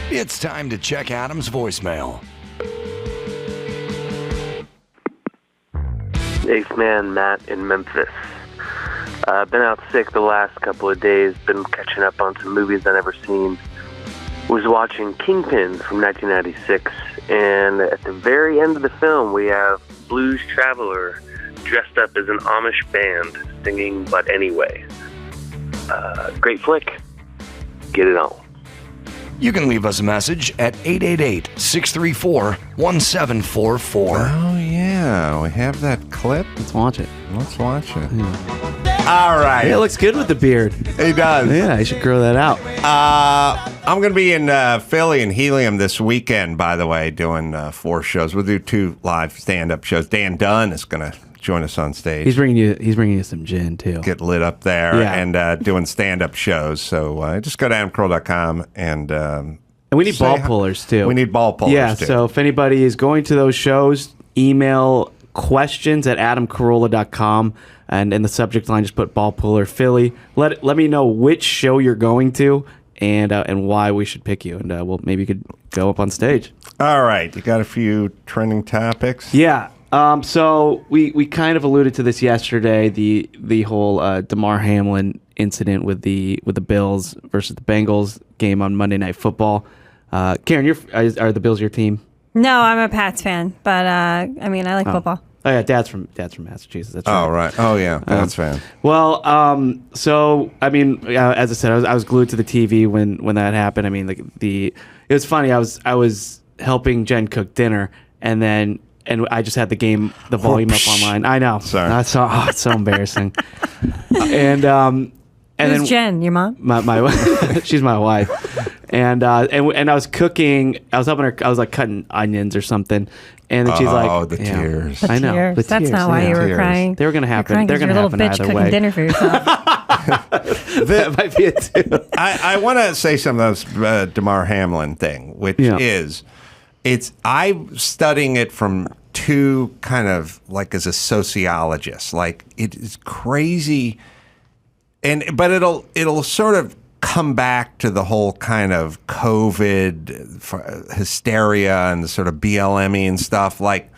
It's time to check Adam's voicemail. Ace Man, Matt in Memphis. Been out sick the last couple of days. Been catching up on some movies I've never seen. Was watching Kingpin from 1996, and at the very end of the film, we have Blues Traveler dressed up as an Amish band singing "But Anyway." Great flick. Get it on. You can leave us a message at 888-634-1744. Oh, yeah. We have that clip. Let's watch it. Let's watch it. All right. Yeah, it looks good with the beard. He does. Yeah, I should grow that out. I'm going to be in Philly and Helium this weekend, by the way, doing 4 shows. We'll do 2 live stand-up shows. Dan Dunn is going to join us on stage. He's bringing you some gin, too. Get lit up there and doing stand-up shows. So just go to adamcarolla.com and we need ball pullers, too. We need ball pullers, too. So if anybody is going to those shows, email questions at adamcarolla.com. And in the subject line, just put ball puller Philly. Let me know which show you're going to and why we should pick you. And maybe you could go up on stage. All right. You got a few trending topics? Yeah. So we kind of alluded to this yesterday, the whole Damar Hamlin incident with the Bills versus the Bengals game on Monday Night Football. Kerryn, are the Bills your team? No, I'm a Pats fan, but I like football. Oh yeah, Dad's from Massachusetts. That's right. Oh right. Oh yeah, Pats fan. Well, so I mean, as I said, I was glued to the TV when that happened. I mean, it was funny. I was helping Jen cook dinner, and I just had the volume up online. I know. Sorry. It's so embarrassing. And Who's then Jen? Your mom? My she's my wife. And I was cooking. I was helping her. I was like cutting onions or something. And then she's like, "Oh, the tears! I know. Tears. The That's tears, not why you were crying. They were going to happen. They're going to happen bitch either cooking way. dinner for yourself. That might be it too. I want to say something about this Damar Hamlin thing, which is, I'm studying it from 2 kind of like as a sociologist. Like it is crazy, but it'll sort of come back to the whole kind of COVID hysteria and the sort of BLM and stuff. Like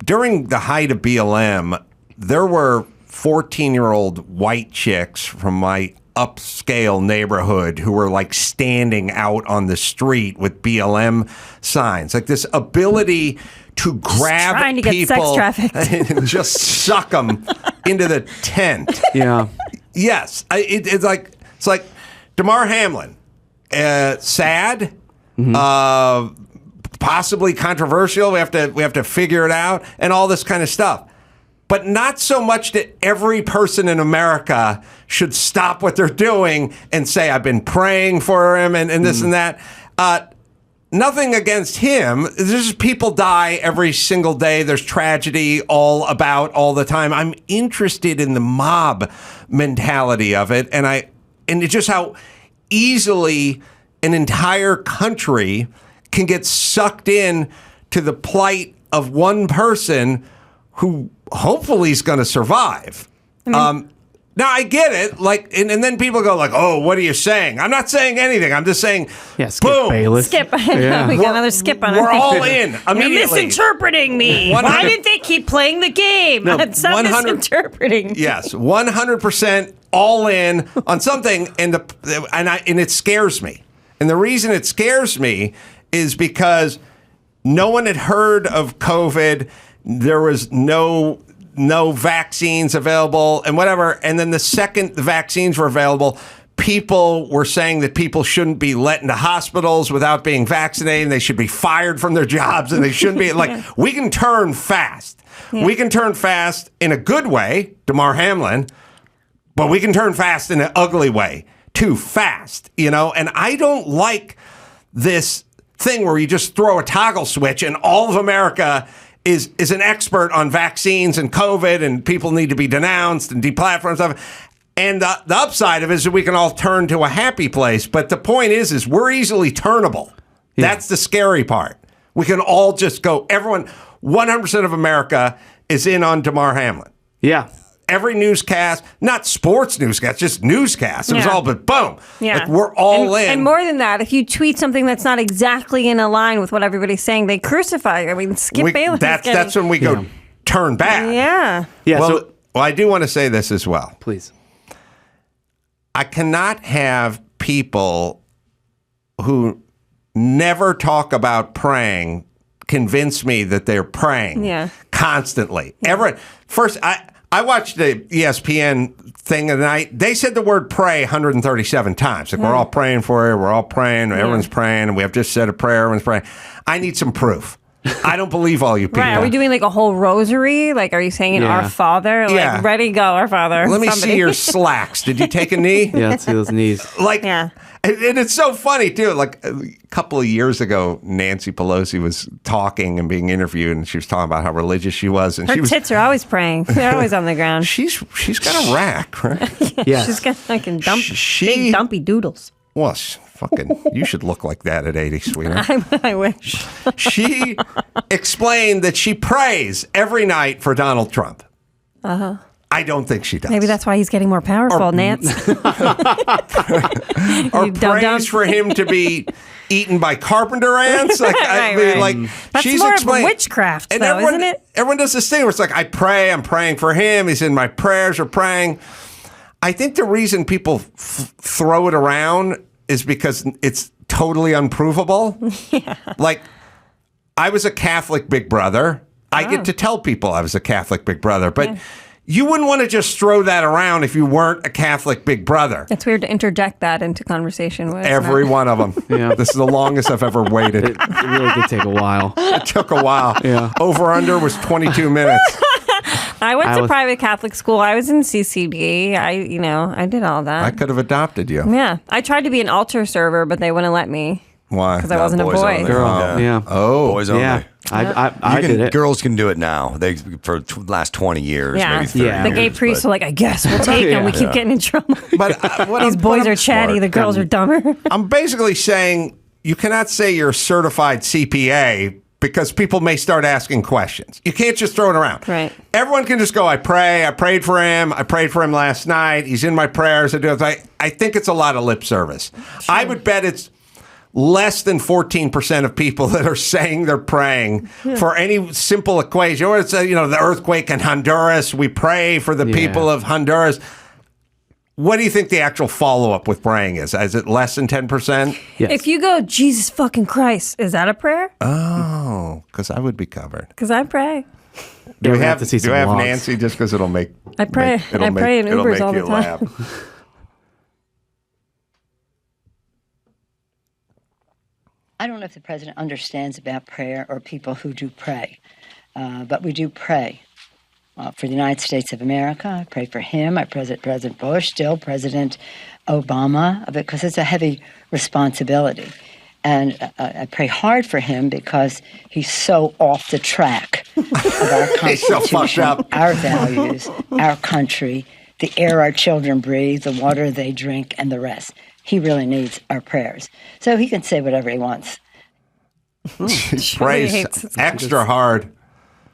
during the height of BLM, there were 14-year-old white chicks from my upscale neighborhood who were like standing out on the street with BLM signs. Like this ability to grab trying to people get sex trafficked. and just suck them into the tent. Yeah. Yes. It's like Damar Hamlin, sad, possibly controversial. We have to figure it out and all this kind of stuff. But not so much that every person in America should stop what they're doing and say, I've been praying for him and this and that. Nothing against him. There's just people die every single day. There's tragedy all the time. I'm interested in the mob mentality of it. And it's just how easily an entire country can get sucked in to the plight of one person who hopefully is going to survive. Now, I get it. Like, and then people go like, oh, what are you saying? I'm not saying anything. I'm just saying, Skip boom. Bayless. Skip. We got another skip on We're our all in immediately. You're misinterpreting me. Why didn't they keep playing the game? No, Stop misinterpreting. Yes, 100% all in on something, and it scares me. And the reason it scares me is because no one had heard of COVID. There was no vaccines available and whatever. And then the second the vaccines were available, people were saying that people shouldn't be let into hospitals without being vaccinated. They should be fired from their jobs and they shouldn't be we can turn fast. Yeah. We can turn fast in a good way, Damar Hamlin, but we can turn fast in an ugly way, too fast, and I don't like this thing where you just throw a toggle switch and all of America is an expert on vaccines and COVID and people need to be denounced and deplatformed and stuff. And the upside of it is that we can all turn to a happy place. But the point is we're easily turnable. Yeah. That's the scary part. We can all just go, everyone, 100% of America is in on Damar Hamlin. Yeah. every newscast, not sports newscast, just newscasts. It was Yeah. all but boom. Yeah. Like we're all in. And more than that, if you tweet something that's not exactly in a line with what everybody's saying, they crucify you. I mean, Skip Bayless. That's when we go turn back. Yeah. Yeah. Well, I do want to say this as well. Please. I cannot have people who never talk about praying convince me that they're praying constantly. First, I watched the ESPN thing of the night. They said the word pray 137 times. Like, we're all praying for you. We're all praying. Everyone's praying. And we have just said a prayer. Everyone's praying. I need some proof. I don't believe all you people. Right. Are we doing like a whole rosary? Like, are you saying Our Father? Like, ready, go, Our Father. Let me see your slacks. Did you take a knee? Yeah, let's see those knees. And it's so funny, too. Like, a couple of years ago, Nancy Pelosi was talking and being interviewed, and she was talking about how religious she was. And her tits are always praying. They're always on the ground. She's got a rack, right? Yeah. She's got fucking big dumpy doodles. Well, you should look like that at 80, sweetheart. I wish. She explained that she prays every night for Donald Trump. Uh-huh. I don't think she does. Maybe that's why he's getting more powerful, Nance. Or prays for him to be eaten by carpenter ants. Like, that's she's more explaining of witchcraft, and though, everyone, isn't it? Everyone does this thing where it's like, I'm praying for him. He's in my prayers or praying. I think the reason people throw it around is because it's totally unprovable. Yeah. Like, I was a Catholic big brother. I get to tell people I was a Catholic big brother, but you wouldn't want to just throw that around if you weren't a Catholic big brother. It's weird to interject that into conversation with. Every one of them. Yeah. This is the longest I've ever waited. It really did take a while. It took a while. Yeah. Over under was 22 minutes. I went to private Catholic school. I was in CCD. I did all that. I could have adopted you. Yeah. I tried to be an altar server, but they wouldn't let me. Why? Because I wasn't a boy. Only. Girl. Yeah. Oh. Boys only. Yeah. I did it. Girls can do it now. They for the last 20 years, maybe 30 Yeah. The years. gay priests are like, I guess we'll take them. We keep getting in trouble. But These boys are chatty. The girls are dumber. I'm basically saying you cannot say you're a certified CPA because people may start asking questions. You can't just throw it around. Right. Everyone can just go, I prayed for him. I prayed for him last night. He's in my prayers. I think it's a lot of lip service. Sure. I would bet it's less than 14% of people that are saying they're praying for any simple equation. Or it's, the earthquake in Honduras. We pray for the people of Honduras. What do you think the actual follow-up with praying is? Is it less than 10%? Yes. If you go, Jesus fucking Christ, is that a prayer? Oh, because I would be covered. Because I pray. Do we have to see some logs. Nancy just because it'll make... I pray. I pray in Ubers all the time. I don't know if the president understands about prayer or people who do pray, but we do pray for the United States of America. I pray for him. I pray for President Bush, still President Obama, because it's a heavy responsibility. And I pray hard for him because he's so off the track of our Constitution, our values, our country, the air our children breathe, the water they drink, and the rest. He really needs our prayers. So he can say whatever he wants. He prays extra hard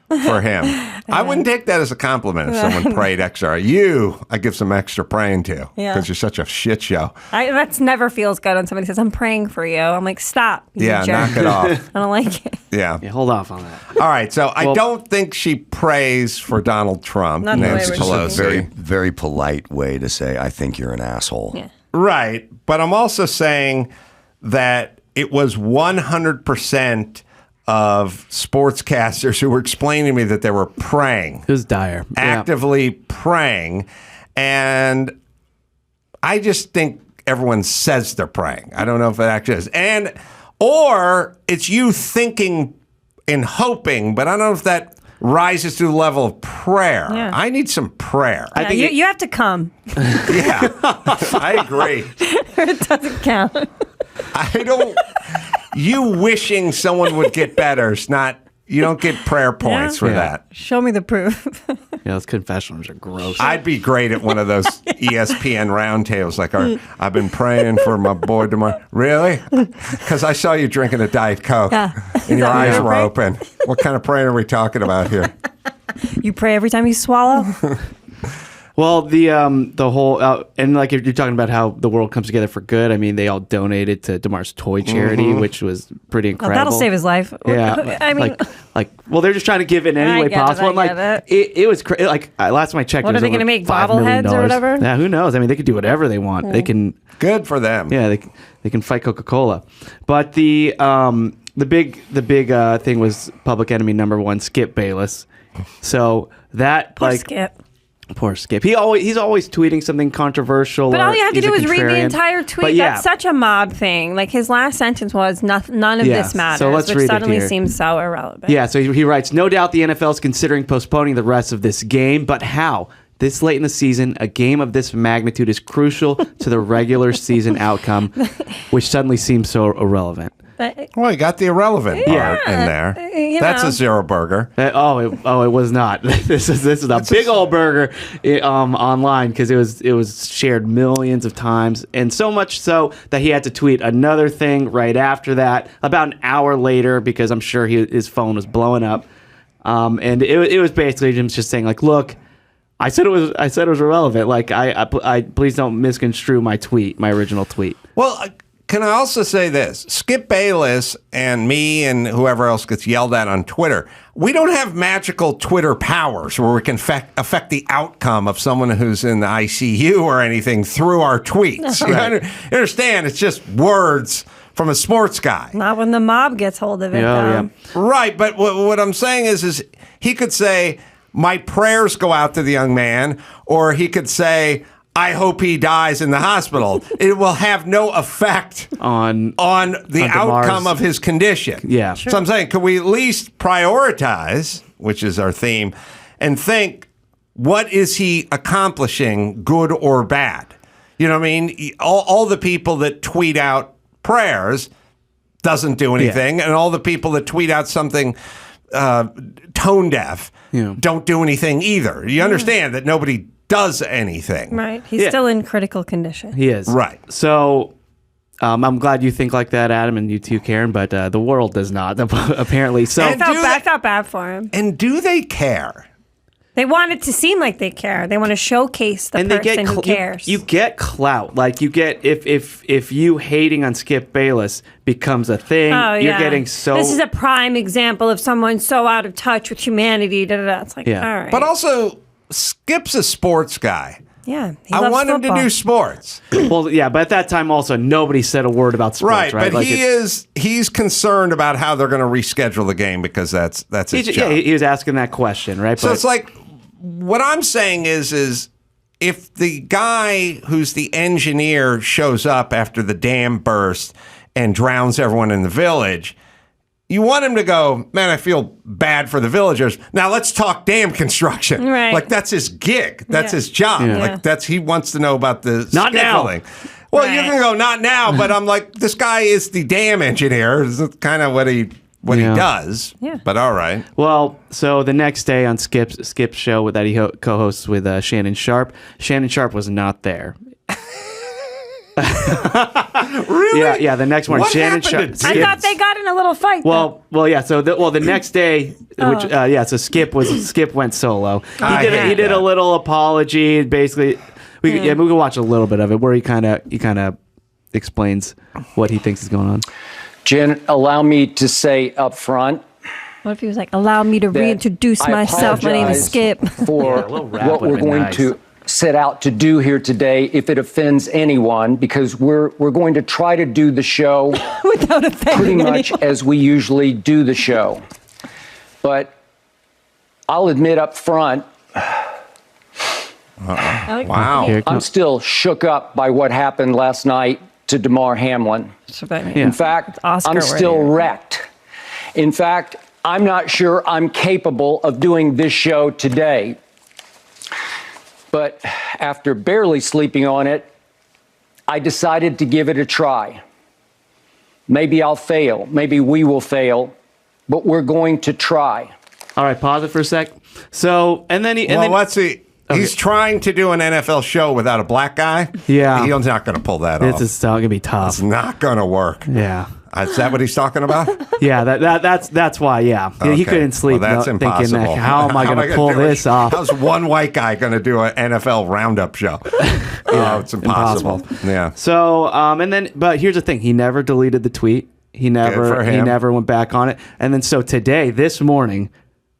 for him. I wouldn't take that as a compliment if someone prayed extra. I give some extra praying to because you're such a shit show. That never feels good when somebody says, I'm praying for you. I'm like, stop. Yeah, jerk. knock it off. I don't like it. Yeah, hold off on that. All right, so I don't think she prays for Donald Trump, Nancy Pelosi. Very, very polite way to say, I think you're an asshole. Yeah. Right, but I'm also saying that it was 100% of sportscasters who were explaining to me that they were praying. It was dire. Actively praying. And I just think everyone says they're praying. I don't know if it actually is. Or it's you thinking and hoping, but I don't know if that rises to the level of prayer. Yeah. I need some prayer. I think you have to come. Yeah, I agree. It doesn't count. You wishing someone would get better is not, you don't get prayer points for that. Show me the proof. Yeah, those confessionals are gross. I'd be great at one of those ESPN roundtables. Like, I've been praying for my boy Damar. Really? Because I saw you drinking a Diet Coke and your eyes were open. What kind of praying are we talking about here? You pray every time you swallow? Well, the whole and like if you're talking about how the world comes together for good, I mean they all donated to Damar's toy charity, which was pretty incredible. That'll save his life. Yeah, I mean, well, they're just trying to give in any way possible. And it was like last time I checked. What are they going to make, bobbleheads or whatever? Yeah, who knows? I mean, they could do whatever they want. They can. Good for them. Yeah, they can fight Coca-Cola, but the big thing was public enemy number one, Skip Bayless. So that Poor Skip. Poor Skip. He's always tweeting something controversial. But all you have to do is read the contrarian. entire tweet. But yeah. That's such a mob thing. Like his last sentence was, none of this matters, so let's which read it suddenly here. seems so irrelevant. Yeah, so he writes, no doubt the NFL is considering postponing the rest of this game, but how? This late in the season, a game of this magnitude is crucial to the regular season outcome, which suddenly seems so irrelevant. Well, you got the irrelevant part in there. That's a zero burger. It was not. This is a big old burger online because it was shared millions of times, and so much so that he had to tweet another thing right after that, about an hour later, because I'm sure his phone was blowing up, and it was basically him just saying like, look, I said it was irrelevant. Like I please don't misconstrue my original tweet. Well. Can I also say this? Skip Bayless and me and whoever else gets yelled at on Twitter, we don't have magical Twitter powers where we can affect the outcome of someone who's in the ICU or anything through our tweets. Right. You understand? It's just words from a sports guy. Not when the mob gets hold of it. Yeah. Right, but what I'm saying is he could say, my prayers go out to the young man, or he could say, I hope he dies in the hospital. It will have no effect on the outcome of his condition. Yeah. Sure. So I'm saying, could we at least prioritize, which is our theme, and think, what is he accomplishing, good or bad? You know what I mean? All the people that tweet out prayers doesn't do anything, and all the people that tweet out something tone deaf don't do anything either. You understand that nobody does anything. Right. He's still in critical condition. He is. Right. So I'm glad you think like that, Adam, and you too, Kerryn, but the world does not, apparently. So I felt bad for him. And do they care? They want it to seem like they care. They want to showcase the person who cares. You get clout. Like you get if you hating on Skip Bayless becomes a thing, you're getting so. This is a prime example of someone so out of touch with humanity. It's like, all right. But also, Skip's a sports guy. Yeah, I want him to do sports. Well, yeah, but at that time also nobody said a word about sports, right? But like he's concerned about how they're going to reschedule the game because that's his job. Yeah, he was asking that question, right? So it's like what I'm saying is if the guy who's the engineer shows up after the dam burst and drowns everyone in the village, you want him to go, man, I feel bad for the villagers. Now let's talk dam construction. Right. Like that's his gig. That's his job. Yeah. Like he wants to know about the not scheduling. Now. Well, you can go not now, but I'm like, this guy is the dam engineer. This is kind of what he does. Yeah. But all right. Well, so the next day on Skip's show that he co-hosts with Shannon Sharpe was not there. Really? Yeah. The next morning, What Shannon happened Sharpe. to I thought they got in a little fight. Well, yeah. So the next day, so Skip went solo. He did a little apology. Basically, we can watch a little bit of it where he kind of explains what he thinks is going on. Jen, allow me to say up front. What if he was like, allow me to reintroduce myself. My name is Skip. For what we're going to set out to do here today, if it offends anyone, because we're going to try to do the show without offending pretty much anyone. as we usually do the show. But I'll admit up front, Wow. I'm still shook up by what happened last night to Damar Hamlin. In fact, I'm still wrecked. In fact, I'm not sure I'm capable of doing this show today. But after barely sleeping on it, I decided to give it a try. Maybe I'll fail. Maybe we will fail. But we're going to try. All right, pause it for a sec. So, and then let's see. He's trying to do an NFL show without a black guy. Yeah. He's not going to pull that off. It's going to be tough. It's not going to work. Yeah. Is that what he's talking about? Yeah, that's why. Yeah, Okay. he couldn't sleep. Well, that's thinking impossible. that, how am I going to pull do it? this off? How's one white guy going to do an NFL roundup show? Oh, it's impossible. Yeah. So, but here's the thing: he never deleted the tweet. He never went back on it. And then so today, this morning,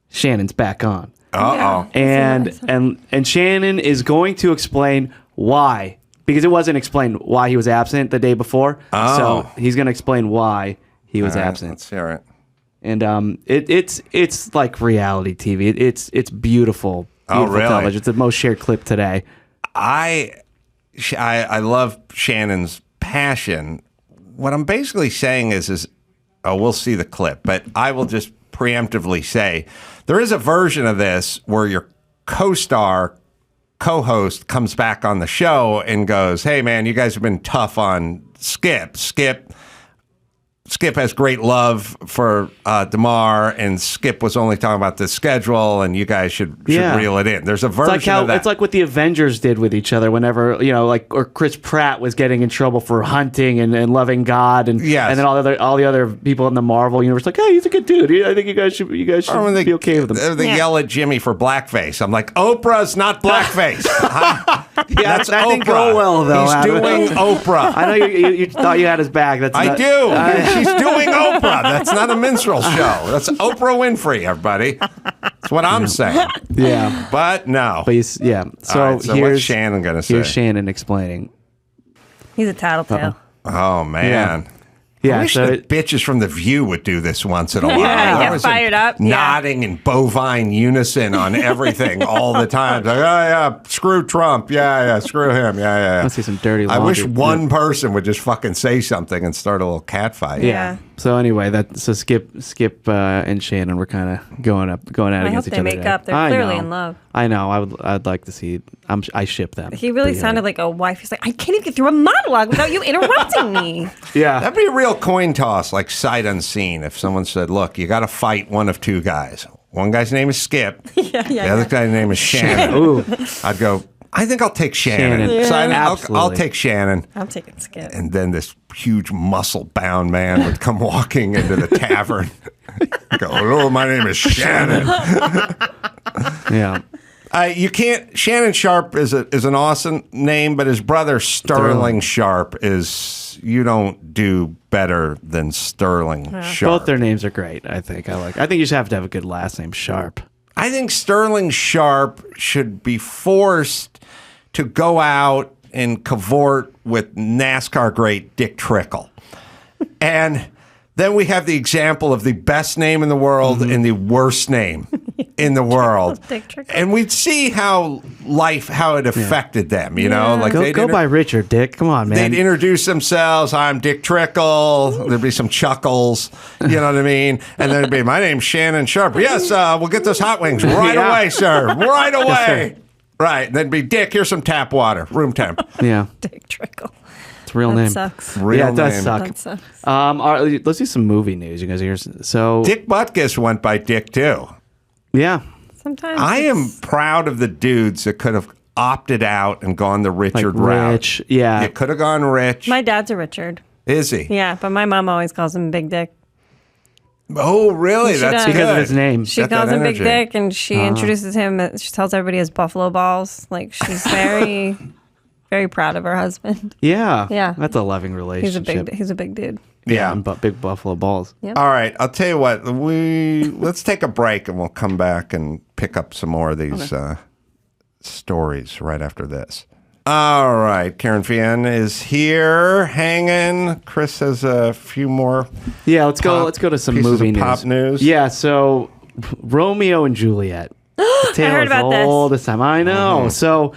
Shannon's back on. Uh-oh. And Shannon is going to explain why, because it wasn't explained why he was absent the day before. Oh. So he's going to explain why he was absent. Let's hear it. And it's like reality TV. It's beautiful. Oh, really? Television. It's the most shared clip today. I love Shannon's passion. What I'm basically saying is we'll see the clip, but I will just preemptively say there is a version of this where your co-host comes back on the show and goes, "Hey man, you guys have been tough on Skip. Skip has great love for Damar, and Skip was only talking about the schedule, and you guys should reel it in." There's a version of that. It's like what the Avengers did with each other whenever, or Chris Pratt was getting in trouble for hunting and loving God, and then all the other people in the Marvel universe like, "Hey, he's a good dude. I think you guys should be okay with him." They yell at Jimmy for blackface. I'm like, Oprah's not blackface. That's that Oprah. didn't go well, though. He's Adam. doing Oprah. I know you thought you had his back. I do. She's doing Oprah. That's not a minstrel show. That's Oprah Winfrey, everybody. That's what I'm saying. Yeah. But no. But So, right, so what's Shannon going to say? Here's Shannon explaining. He's a tattletale. Oh, man. Yeah, I wish the bitches from The View would do this once in a while. Yeah, I get was fired up. Nodding in bovine unison on everything all the time. Like, oh, yeah, screw Trump. Yeah, screw him. Yeah. Let's see some dirty I laundry. wish one person would just fucking say something and start a little cat fight. Yeah. So anyway, Skip and Shannon were kind of going at against each other. I hope they make up. They're clearly in love. I know. I'd like to see. I ship them. He really sounded like a wife. He's like, I can't even get through a monologue without you interrupting me. Yeah. That'd be a real coin toss, like sight unseen. If someone said, "Look, you got to fight one of two guys. One guy's name is Skip. The other guy's name is Shannon." Ooh. I'd go, I think I'll take Shannon. Yeah. So I'll take Shannon. I'm taking Skip. And then this huge muscle-bound man would come walking into the tavern. Go, "Hello, my name is Shannon." Yeah. You can't. Shannon Sharpe is an awesome name, but his brother Sterling Sharpe is. You don't do better than Sterling Sharpe. Both their names are great. I think you just have to have a good last name, Sharpe. I think Sterling Sharpe should be forced to go out and cavort with NASCAR great Dick Trickle. And then we have the example of the best name in the world and the worst name in the world. Dick Trickle. And we'd see how it affected them, you know? Like Go by Richard, Dick. Come on, man. They'd introduce themselves. "I'm Dick Trickle." There'd be some chuckles. You know what I mean? And then it'd be, "My name's Shannon Sharpe." "Yes, we'll get those hot wings right away, sir. Right away." Yes, sir. Right. And then it'd be, "Dick, here's some tap water, room temp." Yeah. Dick Trickle. It's a real That name. sucks. Real It does name. suck. That sucks. All right, let's do some movie news, you guys. Here, so Dick Butkus went by Dick too. yeah, Sometimes I am proud of the dudes that could have opted out and gone the Richard like route. Rich. Yeah, You could have gone Rich. My dad's a Richard. Is he? Yeah, but my mom always calls him Big Dick. Oh, really? She That's does. good. because of his name. She Got that calls him Big energy. Dick, and she introduces him. She tells everybody as Buffalo Balls. Like, she's very, very proud of her husband. Yeah, Yeah. That's a loving He's relationship. a big dude. Yeah. and big Buffalo balls. Yep. All right, I'll tell you what. Let's take a break and we'll come back and pick up some more of these stories right after this. All right, Kerryn Feehan is here, hanging. Chris has a few more. Yeah, let's go to some pieces movie of news. pop news. Yeah, so Romeo and Juliet. The tale heard is about this. all this time. I know. So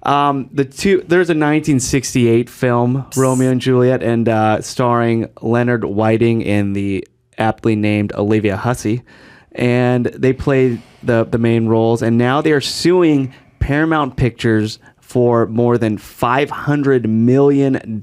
there's a 1968 film, Romeo and Juliet, and starring Leonard Whiting and the aptly named Olivia Hussey, and they played the main roles. And now they are suing Paramount Pictures for more than $500 million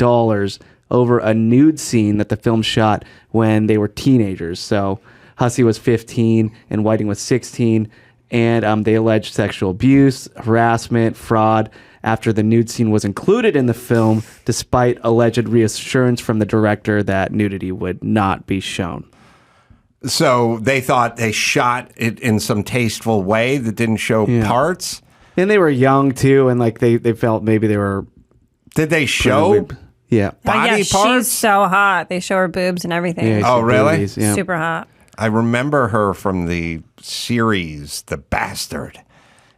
over a nude scene that the film shot when they were teenagers. So Hussey was 15 and Whiting was 16, and they alleged sexual abuse, harassment, fraud, after the nude scene was included in the film, despite alleged reassurance from the director that nudity would not be shown. So they thought they shot it in some tasteful way that didn't show parts? And they were young, too, and like they felt maybe they were... Did they show body parts? She's so hot. They show her boobs and everything. Yeah, oh, really? Boobies, yeah. Super hot. I remember her from the series, The Bastard.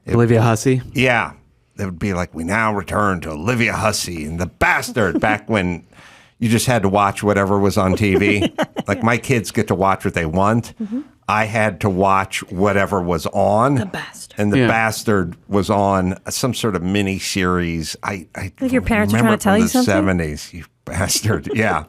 Olivia Hussey? Yeah. It would be like, we now return to Olivia Hussey and The Bastard, back when you just had to watch whatever was on TV. Like, my kids get to watch what they want. I had to watch whatever was on. The Bastard. And The Bastard was on some sort of mini series. I Like your parents are trying to tell you something? 70s, you bastard. Yeah.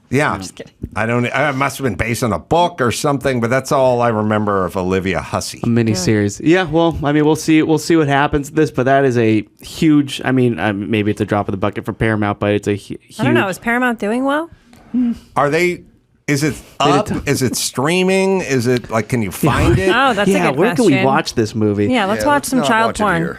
Yeah. I'm just kidding. It must have been based on a book or something, but that's all I remember of Olivia Hussey. A miniseries. Yeah, well, I mean, we'll see what happens to this, but that is a huge, I mean, maybe it's a drop in the bucket for Paramount, but it's a huge... I don't know. Is Paramount doing well? Are they... Is it up? Is it streaming? Is it like, can you find it? Oh, that's a good where question. can we watch this movie? Yeah, let's watch some child porn.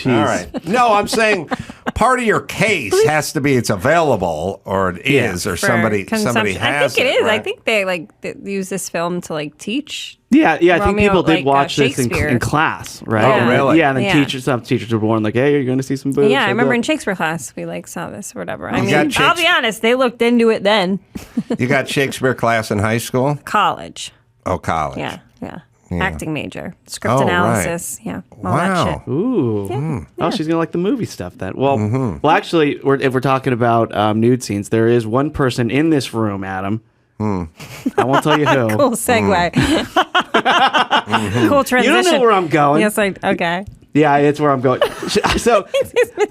All right. No, I'm saying part of your case has to be it's available, or it is, or somebody has I think it is. right? I think they use this film to like teach. Yeah, I think people did watch this Shakespeare. in class, right? Oh, really? Yeah, and then some teachers were warned, like, hey, you're going to see some boobs. Yeah, I remember in Shakespeare class, we like saw this or whatever. I mean, got I'll be honest, they looked into it then. You got Shakespeare class in high school? College. Oh, college. Yeah. Acting major. Script analysis. Right. Yeah. All Wow. that shit. Ooh. Oh, she's going to like the movie stuff then. Well, actually, if we're talking about nude scenes, there is one person in this room, Adam. I won't tell you who. Cool segue. Cool transition. You don't know where I'm going. Yes, okay. Yeah, it's where I'm going. So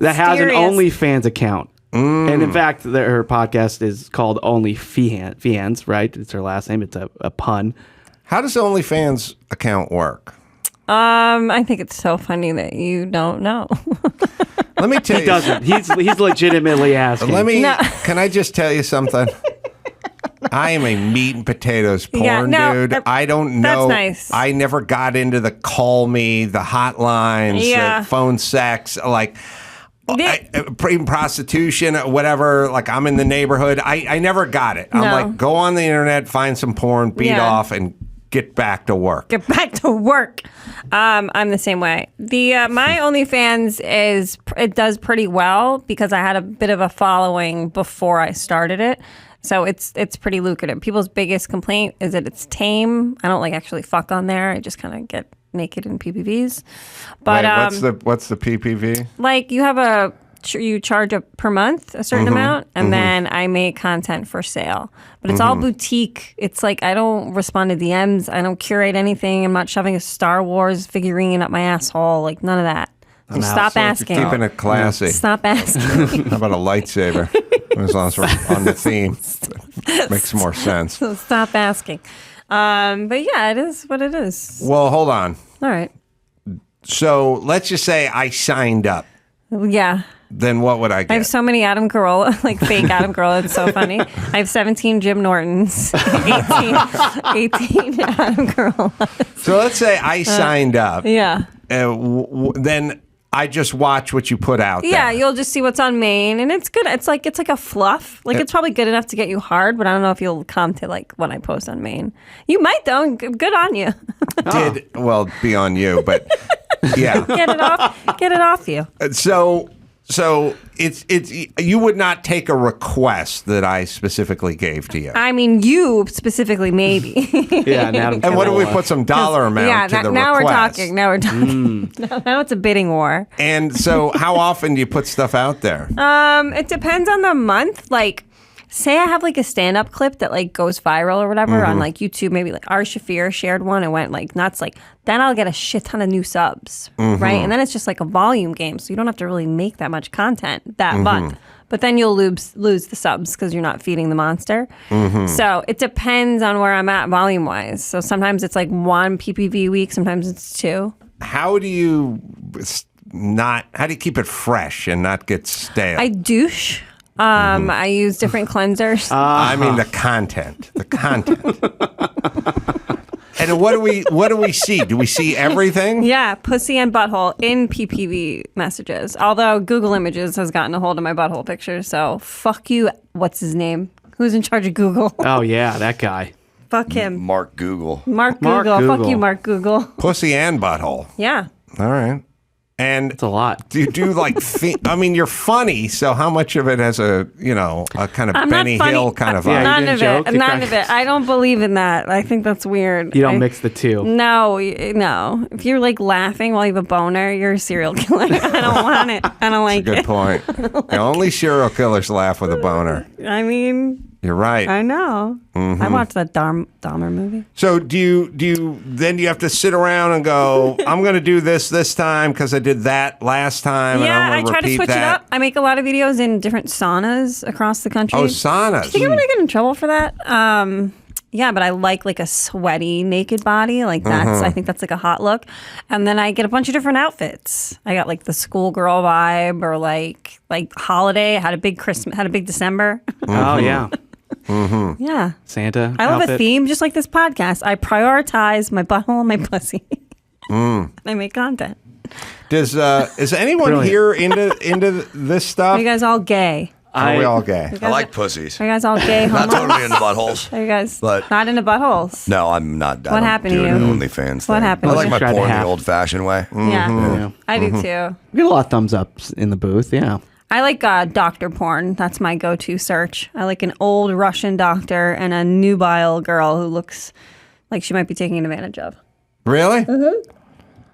that has an OnlyFans account. And in fact, her podcast is called OnlyFeehans, right? It's her last name. It's a pun. How does the OnlyFans account work? I think it's so funny that you don't know. Let me tell you. He doesn't. He's legitimately asking. Can I just tell you something? I am a meat and potatoes porn dude. I don't know. That's nice. I never got into the call me, the hotlines, the phone sex, like even prostitution, whatever. Like, I'm in the neighborhood. I never got it. I'm like, go on the internet, find some porn, beat off, and get back to work. Get back to work. I'm the same way. My OnlyFans it does pretty well because I had a bit of a following before I started it. So it's pretty lucrative. People's biggest complaint is that it's tame. I don't like actually fuck on there. I just kind of get naked in PPVs. But what's the PPV? Like, you have you charge per month a certain amount, and then I make content for sale. But it's all boutique. It's like, I don't respond to DMs. I don't curate anything. I'm not shoving a Star Wars figurine up my asshole. Like, none of that. So stop asking. Keeping it classy. Stop asking. How about a lightsaber? As long as we're on the theme. Makes more sense. So stop asking. But yeah, it is what it is. Well, hold on. All right. So let's just say I signed up. Yeah. Then what would I get? I have so many Adam Carolla, like fake Adam Carolla. It's so funny. I have 17 Jim Nortons, 18 Adam Carolla. So let's say I signed up. Yeah. Then I just watch what you put out there. Yeah, you'll just see what's on main, and it's good. It's like a fluff. Like, it's probably good enough to get you hard, but I don't know if you'll come to like when I post on main. You might though. Good on you. Well, be on you, but yeah. Get it off you. So it's you would not take a request that I specifically gave to you. I mean, you specifically, maybe. Yeah, and what do we put some dollar amount to the now request? Now we're talking. Now it's a bidding war. And so, how often do you put stuff out there? It depends on the month. Like, say I have like a stand-up clip that like goes viral or whatever on like YouTube, maybe like Ari Shaffir shared one and went like nuts, like then I'll get a shit ton of new subs, right? And then it's just like a volume game, so you don't have to really make that much content that month. But then you'll lose the subs because you're not feeding the monster. So it depends on where I'm at volume-wise. So sometimes it's like 1 PPV week, sometimes it's 2. How do you keep it fresh and not get stale? I douche. I use different cleansers. I mean the content. And what do we see? Do we see everything? Yeah, pussy and butthole in PPV messages. Although Google Images has gotten a hold of my butthole pictures, so fuck you. What's his name? Who's in charge of Google? Oh yeah, that guy. Fuck him. Mark Google. Mark Google. Fuck you, Mark Google. Pussy and butthole. Yeah. All right. And it's a lot. Do you do like? I mean, you're funny. So how much of it has a kind of Benny Hill kind of vibe? None of it. None of it. I don't believe in that. I think that's weird. You don't mix the two. No. If you're like laughing while you have a boner, you're a serial killer. I don't want it. I don't like it. Good point. Only serial killers laugh with a boner. I mean, you're right. I know. Mm-hmm. I watched that Dahmer movie. So do you then you have to sit around and go, I'm going to do this time because I did that last time. Yeah, and I try to switch it up. I make a lot of videos in different saunas across the country. Oh, saunas. Do you think I'm going to get in trouble for that? Yeah, but I like a sweaty naked body. Like that's, I think that's like a hot look. And then I get a bunch of different outfits. I got like the schoolgirl vibe or like holiday. I had a big Christmas, had a big December. Oh yeah. Mm-hmm. Yeah. Santa. I love a theme, just like this podcast. I prioritize my butthole and my pussy. I make content. Is anyone here into this stuff? Are you guys all gay? Are we all gay? I like pussies. Are you guys all gay? Not totally into buttholes. Are you guys but not into buttholes? No, I'm not. What happened to you? OnlyFans. What happened? I like my Tried to porn the have- old-fashioned way. Yeah, I do too. We get a lot of thumbs ups in the booth. Yeah. I like doctor porn. That's my go-to search. I like an old Russian doctor and a nubile girl who looks like she might be taken advantage of. Really? Mm-hmm.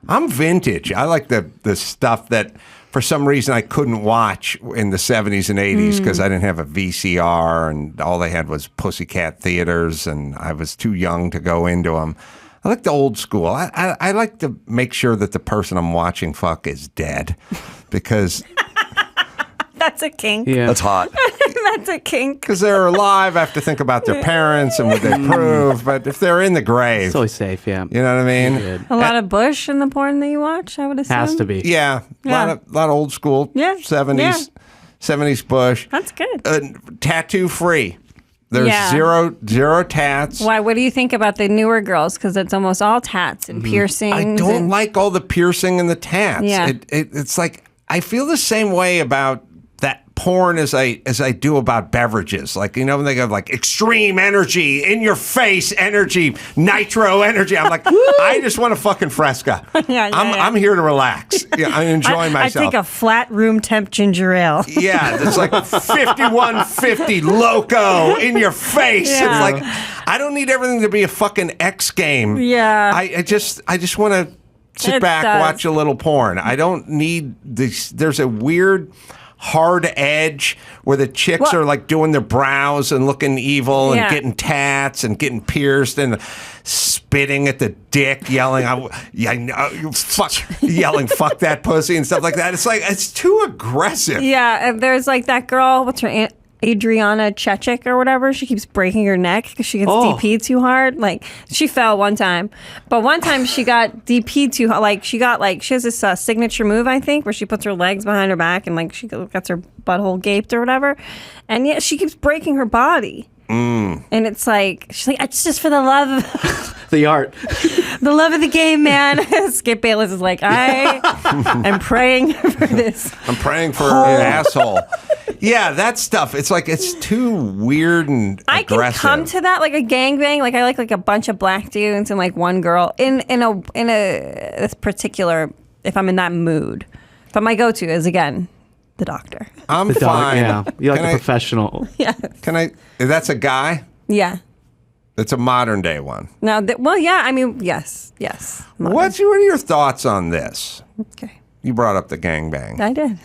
I'm vintage. I like the stuff that for some reason I couldn't watch in the 70s and 80s because I didn't have a VCR and all they had was Pussycat Theaters and I was too young to go into them. I like the old school. I like to make sure that the person I'm watching fuck is dead because... That's a kink. Yeah. That's hot. That's a kink. Because they're alive, I have to think about their parents and what they prove. But if they're in the grave, It's always safe. Yeah. you know what I mean? Good. A lot of Bush in the porn that you watch, I would assume. Has to be. Yeah, Yeah. a lot of old school. Yeah, 70s, yeah. 70s Bush. That's good. Tattoo free. There's Yeah. zero tats. Why? What do you think about the newer girls? Because it's almost all tats and piercings. I don't and, like all the piercing and the tats. Yeah. It's like I feel the same way about that porn as I do about beverages. Like, you know, when they go like extreme energy, in your face energy, nitro energy. I'm like, I just want a fucking Fresca. I'm here to relax. Yeah, I'm enjoying myself. I take a flat room temp ginger ale. Yeah, it's like 5150 loco in your face. Yeah. It's like I don't need everything to be a fucking X game. Yeah. I just want to sit It back, does. watch a little porn. I don't need this. There's a weird hard edge where the chicks are like doing their brows and looking evil and getting tats and getting pierced and spitting at the dick, yelling, yelling, fuck that pussy and stuff like that. It's like, it's too aggressive. Yeah, and there's like that girl, what's her Adriana Chechik or whatever. She keeps breaking her neck because she gets DP'd too hard. Like, she fell one time, but one time she got DP'd too hard. Like, she has this signature move, I think, where she puts her legs behind her back and like she gets her butthole gaped or whatever. And yet she keeps breaking her body. And it's like, she's like, it's just for the love of the art. The love of the game, man. Skip Bayless is like, I am praying for this. I'm praying for an asshole. Yeah, that stuff. It's like, it's too weird and I aggressive. can come to that, like a gangbang. Like, I like a bunch of black dudes and like one girl in a this particular, if I'm in that mood. But my go-to is, again, the doctor. I'm The dog, fine. yeah. You like a professional. Yeah. That's a guy? Yeah. It's a modern day one. No, well, yeah, I mean, yes. What are your thoughts on this? Okay. You brought up the gangbang. I did.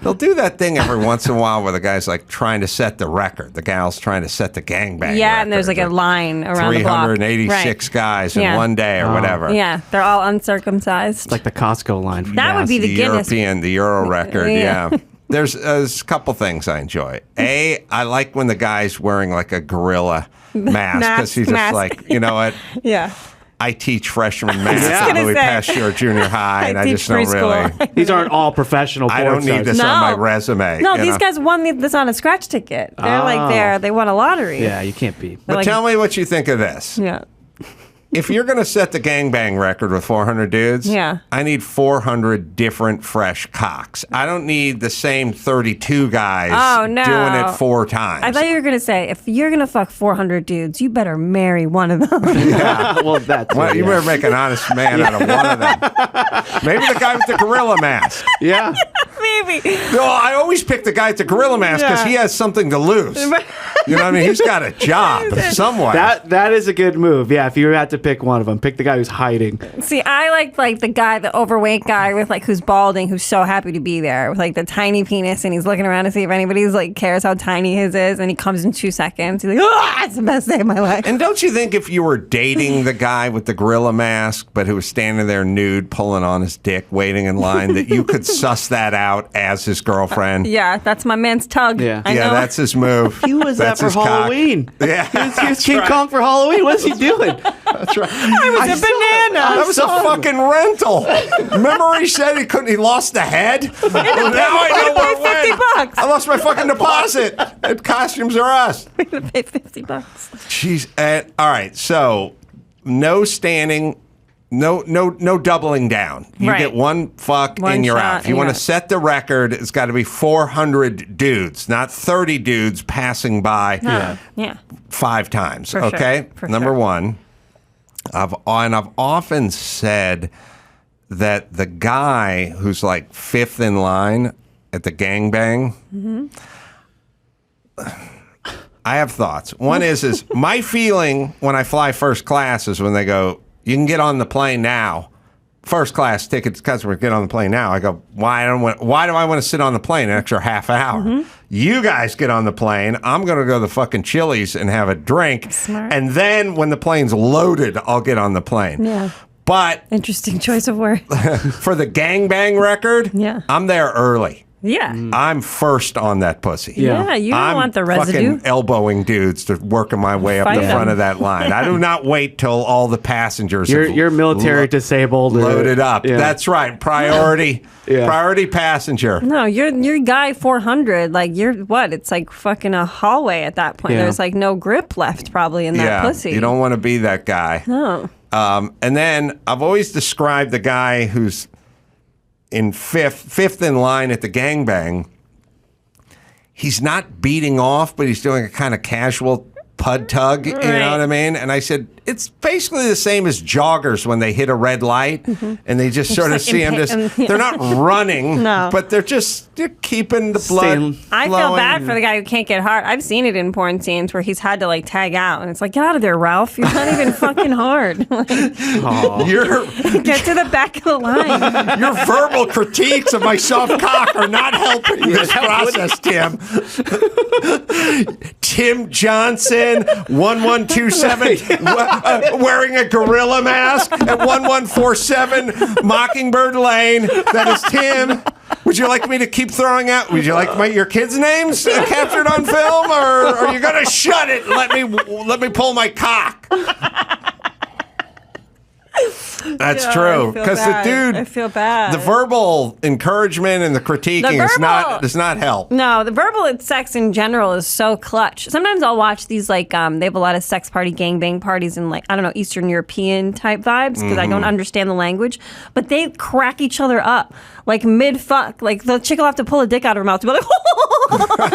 They'll do that thing every once in a while where the guy's like trying to set the record. The gal's trying to set the gangbang Yeah, record. and there's like a line around the block. 386 guys in one day or whatever. Yeah, they're all uncircumcised. It's like the Costco line. From That would be the Guinness. The Euro record, Yeah. yeah. There's a couple things I enjoy. I like when the guy's wearing like a gorilla mask because he's just like, you know what? Yeah. I teach freshman math Yeah. at Louis Pasteur Junior High, and I teach just don't really. These aren't all professional porn I don't need stars. this on my resume. No, you these know? guys won this on a scratch ticket. They're like they won a lottery. Yeah, you can't be. But like- tell me what you think of this. Yeah. if you're going to set the gangbang record with 400 dudes, I need 400 different fresh cocks. I don't need the same 32 guys doing it 4 times. I thought you were going to say, if you're going to fuck 400 dudes, you better marry one of them. Well, that's you better make an honest man out of one of them. Maybe the guy with the gorilla mask. Yeah. Maybe. No, I always pick the guy with the gorilla mask because he has something to lose. You know what I mean? He's got a job somewhere. That is a good move. Yeah, if you had to pick one of them, pick the guy who's hiding. See, I like the guy, the overweight guy with like who's balding, who's so happy to be there with like the tiny penis, and he's looking around to see if anybody's like cares how tiny his is, and he comes in 2 seconds. He's like, "Oh, it's the best day of my life." And don't you think if you were dating the guy with the gorilla mask, but who was standing there nude, pulling on his dick, waiting in line, that you could suss that out as his girlfriend? Yeah, that's my man's tug. Yeah, that's his move. He was that's that for Halloween. Yeah, he was King Kong for Halloween. What is he doing? That's right. I was a banana. That was a fucking rental. Remember he said he lost the head? Now I know where it went. I lost my fucking deposit. And Costumes Are Us. We're gonna pay $50. Jeez. All right. So no standing. No doubling down. You get one fuck and you're out. If you want to set the record, it's got to be 400 dudes, not 30 dudes passing by 5 times. For okay? Sure. Number one, I've often said that the guy who's like 5th in line at the gangbang, I have thoughts. One is my feeling when I fly first class is when they go, "You can get on the plane now. First class tickets, customer, get on the plane now." I go, why do I want to sit on the plane an extra half hour? You guys get on the plane. I'm going to go to the fucking Chili's and have a drink. Smart. And then when the plane's loaded, I'll get on the plane. Yeah. But interesting choice of word. For the gangbang record, I'm there early. Yeah. I'm first on that pussy. Yeah, you don't want the residue. I'm fucking elbowing dudes to working my way up the front of that line. I do not wait till all the passengers You're military disabled. Loaded up. Yeah. That's right. Priority. Priority passenger. No, you're guy 400. Like, you're what? It's like fucking a hallway at that point. There's like no grip left probably in that pussy. You don't want to be that guy. No. And then I've always described the guy who's in fifth in line at the gangbang. He's not beating off, but he's doing a kind of casual pud tug. You know what I mean? And I said, it's basically the same as joggers when they hit a red light and they just sort of see him they're not running, but they're keeping the blood flowing. I feel bad for the guy who can't get hard. I've seen it in porn scenes where he's had to like tag out, and it's like, get out of there, Ralph. You're not even fucking hard. Like, get to the back of the line. Your verbal critiques of my soft cock are not helping this process, Tim. Tim Johnson, 1127. Wearing a gorilla mask at 1147 Mockingbird Lane. That is Tim. Would you like me to keep throwing out? Would you like your kids' names captured on film, or are you going to shut it and let me pull my cock? That's true. Because the dude, I feel bad. The verbal encouragement and the critiquing does not help. No, the verbal sex in general is so clutch. Sometimes I'll watch these like they have a lot of sex party, gangbang parties, and like I don't know, Eastern European type vibes because I don't understand the language, but they crack each other up like mid fuck. Like the chick will have to pull a dick out of her mouth to be like,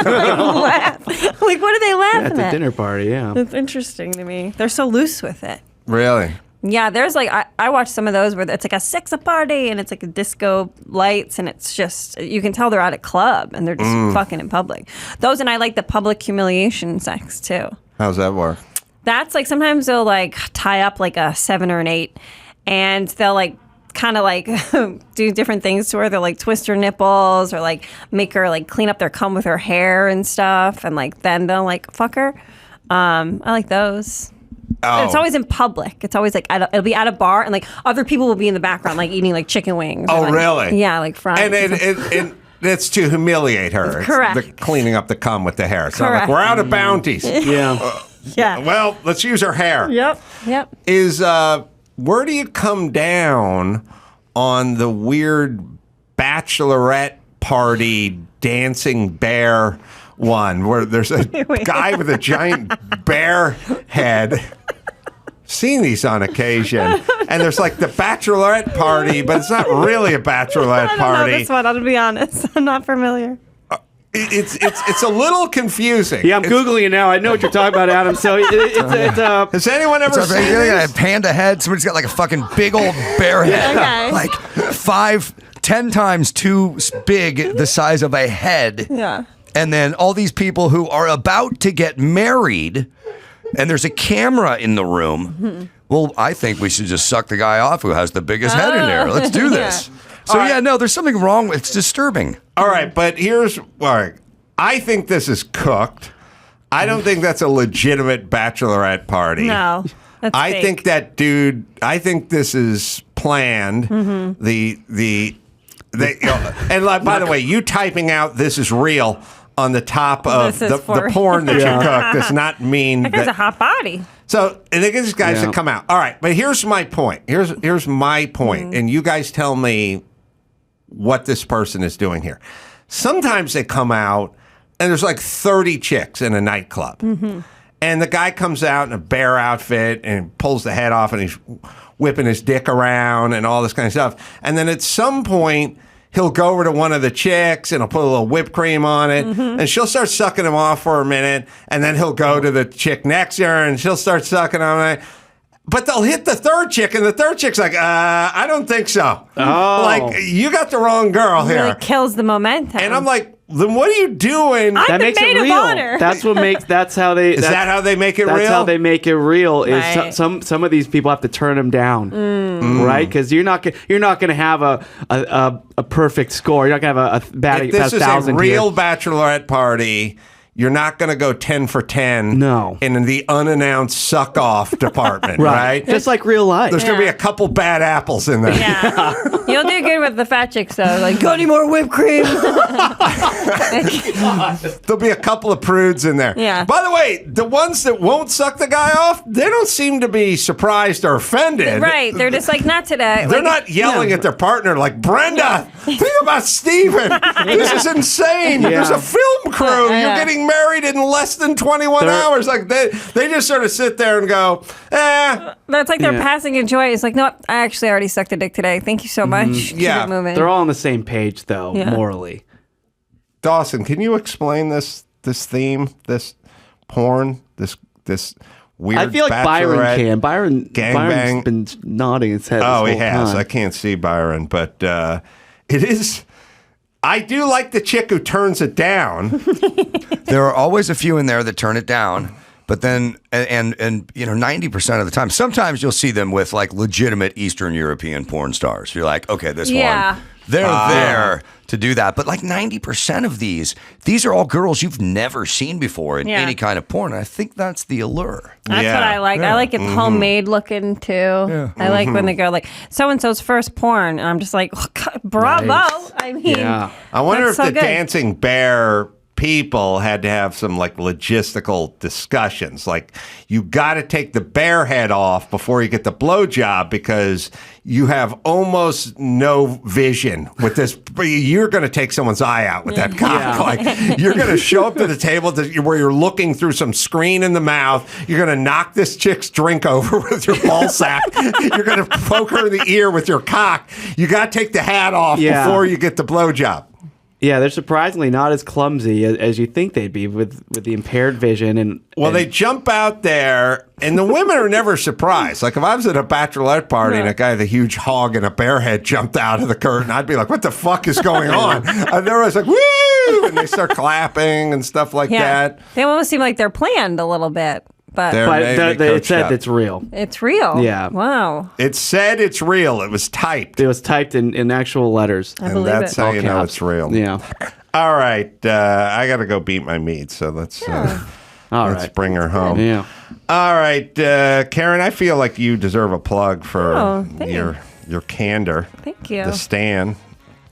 laugh. Like what are they laughing at? At the dinner party, yeah. It's interesting to me. They're so loose with it. Really? Yeah, there's like I watch some of those where it's like a sex party and it's like a disco lights and it's just you can tell they're at a club and they're just fucking in public. Those, and I like the public humiliation sex too. How's that work? That's like sometimes they'll like tie up like a 7 or an 8 and they'll like kind of like do different things to her. They'll like twist her nipples or like make her like clean up their cum with her hair and stuff, and like then they'll like fuck her. I like those. Oh. It's always in public. It's always like it'll be at a bar, and like other people will be in the background, like eating like chicken wings. Oh, like, really? Yeah, like fries. And it's to humiliate her. Correct. It's the cleaning up the cum with the hair. So like, we're out of bounties. Yeah. Yeah. Well, let's use her hair. Yep. Is where do you come down on the weird bachelorette party dancing bear one where there's a guy with a giant bear head seen these on occasion. And there's like the bachelorette party, but it's not really a bachelorette I don't party. know this one. I'll be honest. I'm not familiar. It's a little confusing. Yeah, I'm Googling it now. I know what you're talking about, Adam. So has anyone ever seen a panda head? Somebody's got like a fucking big old bear head. Okay. Like 5-10 times too big, the size of a head. Yeah. And then all these people who are about to get married, and there's a camera in the room. Mm-hmm. Well, I think we should just suck the guy off who has the biggest head in there. Let's do this. Yeah. So no, there's something wrong with it. It's disturbing. All right, but I think this is cooked. I don't think that's a legitimate bachelorette party. No, that's I fake. think that dude. I think this is planned. Mm-hmm. And by the way, you typing out "this is real" on the top of the porn that you cook does not mean that guy's a hot body. So I think these guys should come out. All right, but here's my point. Here's my point, and you guys tell me what this person is doing here. Sometimes they come out and there's like 30 chicks in a nightclub. Mm-hmm. And the guy comes out in a bear outfit and pulls the head off and he's whipping his dick around and all this kind of stuff. And then at some point, he'll go over to one of the chicks and he'll put a little whipped cream on it. Mm-hmm. And she'll start sucking him off for a minute. And then he'll go to the chick next to her and she'll start sucking on it. But they'll hit the third chick, and the third chick's like, I don't think so. Oh. Like, you got the wrong girl here. Really kills the momentum. And I'm like, then what are you doing? I'm that the makes maid it of real. honor. That's how they. Is that how they make it real? That's how they make it real. Is Right. some of these people have to turn them down, right? Because you're not going to have a perfect score. You're not going to have a bad. If this is a 1,000 real here. bachelorette party, you're not going to go 10 for 10 No. in the unannounced suck-off department, right? Just like real life. There's going to be a couple bad apples in there. Yeah. You'll do good with the fat chicks, though. Like, got any more whipped cream? There'll be a couple of prudes in there. Yeah. By the way, the ones that won't suck the guy off, they don't seem to be surprised or offended. Right. They're just like, not today. They're Like, not yelling at their partner like, Brenda, think about Steven. This is insane. There's a film crew. You're getting married in less than 21 hours. Like they just sort of sit there and go, That's like they're passing a joy. It's like, no, I actually already sucked a dick today. Thank you so much. Keep it moving. They're all on the same page, though, morally. Dawson, can you explain this theme, this porn, this weird I feel like Byron can. Byron's gangbang? been nodding his head. Oh, this he whole has. time. I can't see Byron, but it is. I do like the chick who turns it down. There are always a few in there that turn it down. But then, and 90% of the time, sometimes you'll see them with like legitimate Eastern European porn stars. You're like, okay, this one, they're there to do that. But like 90% of these are all girls you've never seen before in any kind of porn. And I think that's the allure. That's what I like. I like it homemade looking too. Yeah. I like when they go like so-and-so's first porn. And I'm just like, oh, God, bravo. Nice. I mean, I wonder if so the good. dancing bear people had to have some like logistical discussions. Like, you got to take the bear head off before you get the blowjob because you have almost no vision with this. You're going to take someone's eye out with that cock. Like, you're going to show up to the table where you're looking through some screen in the mouth. You're going to knock this chick's drink over with your ball sack. You're going to poke her in the ear with your cock. You got to take the hat off before you get the blowjob. Yeah, they're surprisingly not as clumsy as you think they'd be with the impaired vision. They jump out there, and the women are never surprised. Like, if I was at a bachelorette party and a guy with a huge hog and a bear head jumped out of the curtain, I'd be like, what the fuck is going on? And everyone's like, woo! And they start clapping and stuff like that. They almost seem like they're planned a little bit. But it said it's real. It's real. Yeah. Wow. It said it's real. It was typed. It was typed in actual letters. I believe that's how All you know caps. it's real. Yeah. All right. I got to go beat my meat, so let's bring her home. Yeah. All right. Kerryn, I feel like you deserve a plug for your candor. Thank you. The Stand,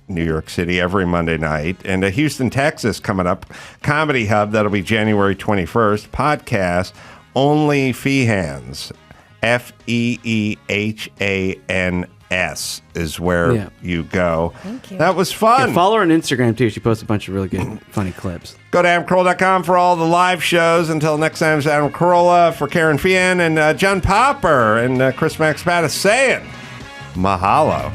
New York City, every Monday night. And Houston, Texas coming up. Comedy Hub, that'll be January 21st. Podcast, OnlyFeehans. FeehanS. is where you go. Thank you. That was fun. Yeah, follow her on Instagram, too. She posts a bunch of really good, funny clips. Go to AdamCarolla.com for all the live shows. Until next time, it's Adam Carolla for Kerryn Feehan and John Popper and Chris Max Pattis saying mahalo.